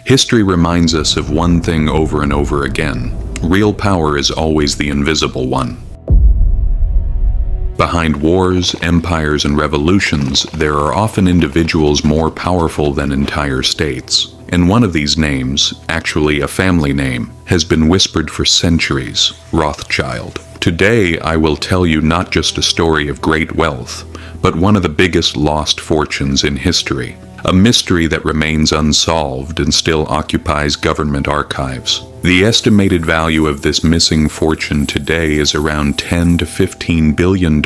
History reminds us of one thing over and over again. Real power is always the invisible one. Behind wars, empires, and revolutions, there are often individuals more powerful than entire states. And one of these names, actually a family name, has been whispered for centuries: Rothschild. Today, I will tell you not just a story of great wealth, but one of the biggest lost fortunes in history. A mystery that remains unsolved and still occupies government archives. The estimated value of this missing fortune today is around $10 to $15 billion.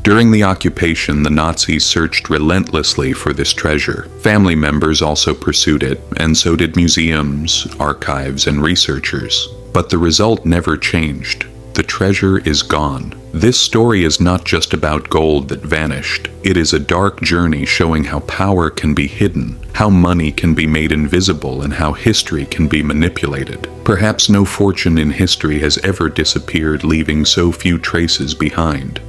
During the occupation, the Nazis searched relentlessly for this treasure. Family members also pursued it, and so did museums, archives, and researchers. But the result never changed. The treasure is gone. This story is not just about gold that vanished. It is a dark journey showing how power can be hidden, how money can be made invisible, and how history can be manipulated. Perhaps no fortune in history has ever disappeared, leaving so few traces behind.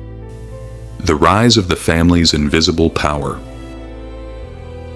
The rise of the family's invisible power.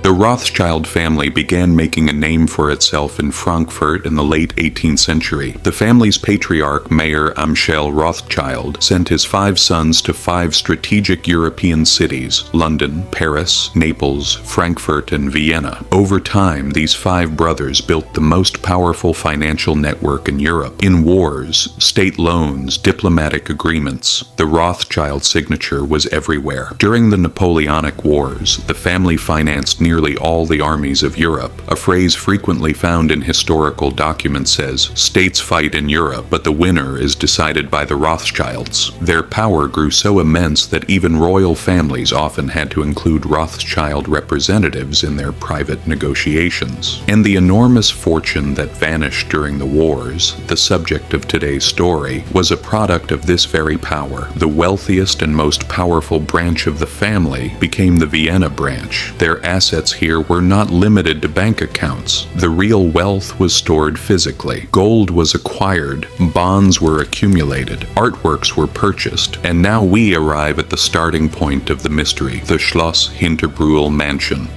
The Rothschild family began making a name for itself in Frankfurt in the late 18th century. The family's patriarch, Mayer Amschel Rothschild, sent his 5 sons to 5 strategic European cities: London, Paris, Naples, Frankfurt, and Vienna. Over time, these 5 brothers built the most powerful financial network in Europe. In wars, state loans, diplomatic agreements, the Rothschild signature was everywhere. During the Napoleonic Wars, the family financed nearly all the armies of Europe. A phrase frequently found in historical documents says, "States fight in Europe, but the winner is decided by the Rothschilds." Their power grew so immense that even royal families often had to include Rothschild representatives in their private negotiations. And the enormous fortune that vanished during the wars, the subject of today's story, was a product of this very power. The wealthiest and most powerful branch of the family became the Vienna branch. Their assets here were not limited to bank accounts. The real wealth was stored physically. Gold was acquired, bonds were accumulated, artworks were purchased, and now we arrive at the starting point of the mystery, the Schloss Hinterbrühl mansion.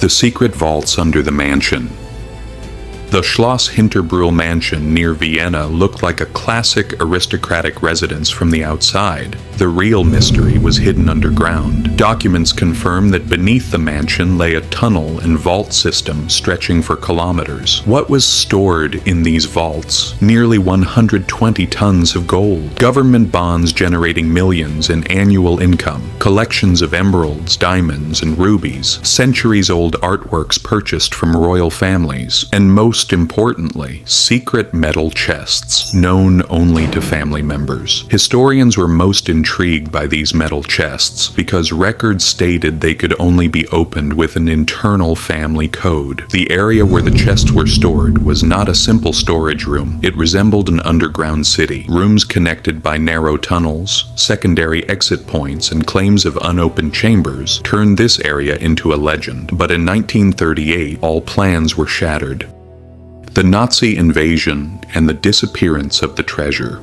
The secret vaults under the mansion. The Schloss Hinterbrühl mansion near Vienna looked like a classic aristocratic residence from the outside. The real mystery was hidden underground. Documents confirm that beneath the mansion lay a tunnel and vault system stretching for kilometers. What was stored in these vaults? Nearly 120 tons of gold. Government bonds generating millions in annual income. Collections of emeralds, diamonds, and rubies. Centuries-old artworks purchased from royal families. And most importantly, secret metal chests, known only to family members. Historians were most intrigued by these metal chests because records stated they could only be opened with an internal family code. The area where the chests were stored was not a simple storage room. It resembled an underground city. Rooms connected by narrow tunnels, secondary exit points, and claims of unopened chambers turned this area into a legend. But in 1938, all plans were shattered. The Nazi invasion and the disappearance of the treasure.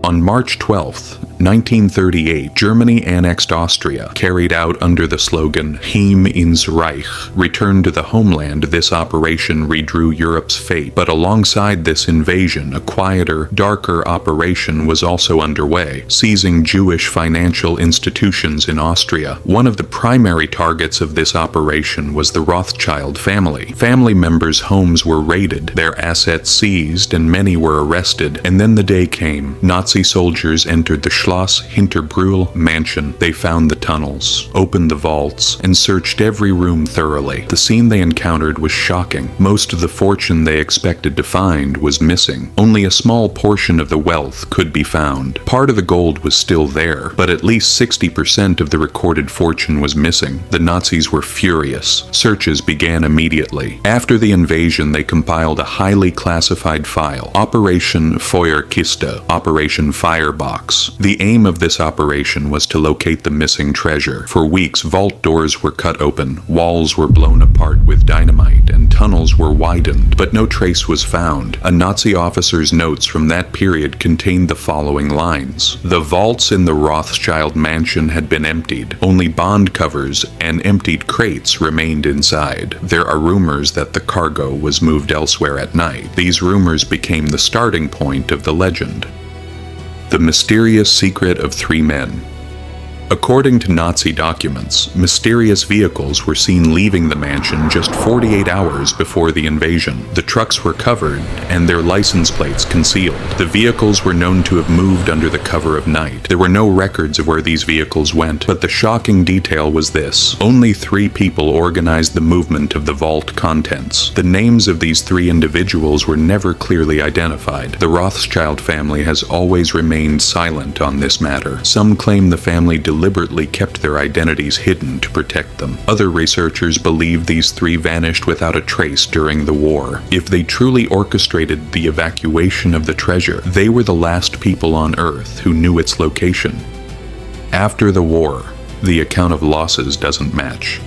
On March 12, 1938, Germany annexed Austria, carried out under the slogan Heim ins Reich, return to the homeland. This operation redrew Europe's fate. But alongside this invasion, a quieter, darker operation was also underway, seizing Jewish financial institutions in Austria. One of the primary targets of this operation was the Rothschild family. Family members' homes were raided, their assets seized, and many were arrested. And then the day came. Nazi soldiers entered the Schloss Hinterbrühl mansion. They found the tunnels, opened the vaults, and searched every room thoroughly. The scene they encountered was shocking. Most of the fortune they expected to find was missing. Only a small portion of the wealth could be found. Part of the gold was still there, but at least 60% of the recorded fortune was missing. The Nazis were furious. Searches began immediately. After the invasion, they compiled a highly classified file, Operation Feuerkiste, Operation Firebox. The The aim of this operation was to locate the missing treasure. For weeks, vault doors were cut open, walls were blown apart with dynamite, and tunnels were widened, but no trace was found. A Nazi officer's notes from that period contained the following lines: "The vaults in the Rothschild mansion had been emptied. Only bond covers and emptied crates remained inside. There are rumors that the cargo was moved elsewhere at night." These rumors became the starting point of the legend. The mysterious secret of three men. According to Nazi documents, mysterious vehicles were seen leaving the mansion just 48 hours before the invasion. The trucks were covered and their license plates concealed. The vehicles were known to have moved under the cover of night. There were no records of where these vehicles went, but the shocking detail was this: only 3 people organized the movement of the vault contents. The names of these 3 individuals were never clearly identified. The Rothschild family has always remained silent on this matter. Some claim the family deliberately kept their identities hidden to protect them. Other researchers believe these 3 vanished without a trace during the war. If they truly orchestrated the evacuation of the treasure, they were the last people on Earth who knew its location. After the war, the account of losses doesn't match.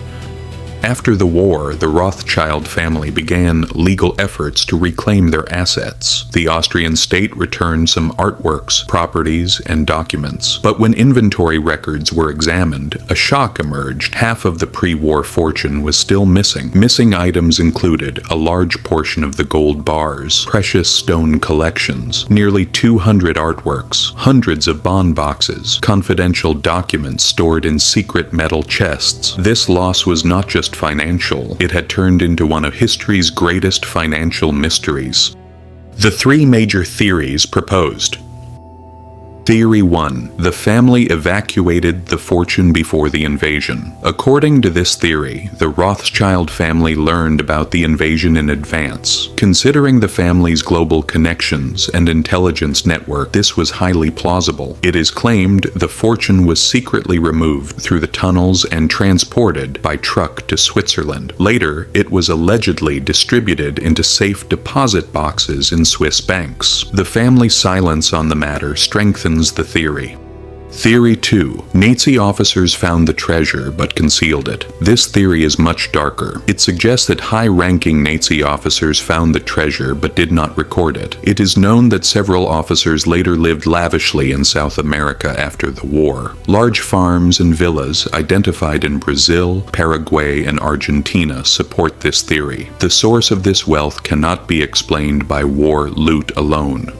After the war, the Rothschild family began legal efforts to reclaim their assets. The Austrian state returned some artworks, properties, and documents. But when inventory records were examined, a shock emerged. Half of the pre-war fortune was still missing. Missing items included a large portion of the gold bars, precious stone collections, nearly 200 artworks, hundreds of bond boxes, confidential documents stored in secret metal chests. This loss was not just financial, it had turned into one of history's greatest financial mysteries. The 3 major theories proposed. Theory 1. The family evacuated the fortune before the invasion. According to this theory, the Rothschild family learned about the invasion in advance. Considering the family's global connections and intelligence network, this was highly plausible. It is claimed the fortune was secretly removed through the tunnels and transported by truck to Switzerland. Later, it was allegedly distributed into safe deposit boxes in Swiss banks. The family's silence on the matter strengthens the theory. Theory 2. Nazi officers found the treasure but concealed it. This theory is much darker. It suggests that high-ranking Nazi officers found the treasure but did not record it. It is known that several officers later lived lavishly in South America after the war. Large farms and villas identified in Brazil, Paraguay, and Argentina support this theory. The source of this wealth cannot be explained by war loot alone.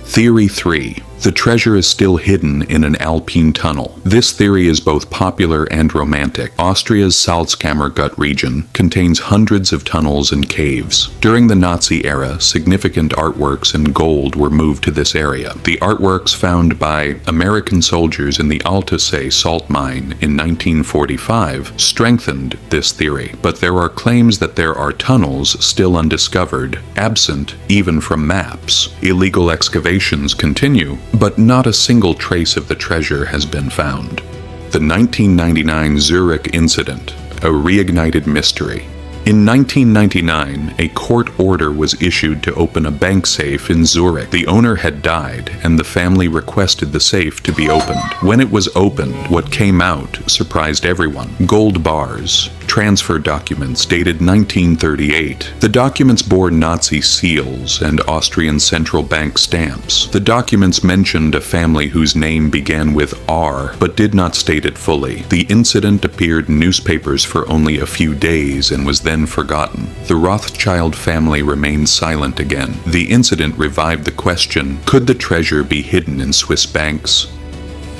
Theory 3. The treasure is still hidden in an Alpine tunnel. This theory is both popular and romantic. Austria's Salzkammergut region contains hundreds of tunnels and caves. During the Nazi era, significant artworks and gold were moved to this area. The artworks found by American soldiers in the Altusee salt mine in 1945 strengthened this theory, but there are claims that there are tunnels still undiscovered, absent even from maps. Illegal excavations continue, but not a single trace of the treasure has been found. The 1999 Zurich incident, a reignited mystery. In 1999, a court order was issued to open a bank safe in Zurich. The owner had died, and the family requested the safe to be opened. When it was opened, what came out surprised everyone. Gold bars, transfer documents dated 1938. The documents bore Nazi seals and Austrian central bank stamps. The documents mentioned a family whose name began with R, but did not state it fully. The incident appeared in newspapers for only a few days and was then forgotten. The Rothschild family remained silent again. The incident revived the question, could the treasure be hidden in Swiss banks?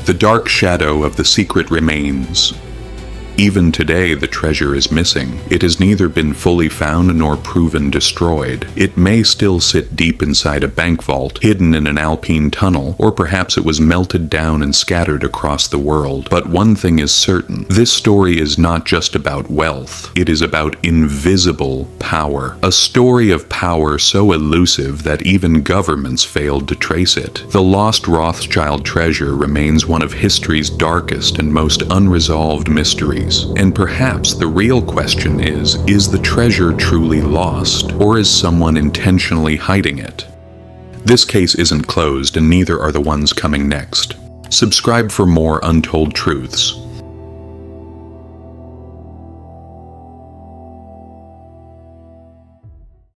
The dark shadow of the secret remains. Even today, the treasure is missing. It has neither been fully found nor proven destroyed. It may still sit deep inside a bank vault, hidden in an Alpine tunnel, or perhaps it was melted down and scattered across the world. But one thing is certain, this story is not just about wealth. It is about invisible power. A story of power so elusive that even governments failed to trace it. The lost Rothschild treasure remains one of history's darkest and most unresolved mysteries. And perhaps the real question is the treasure truly lost, or is someone intentionally hiding it? This case isn't closed, and neither are the ones coming next. Subscribe for more untold truths.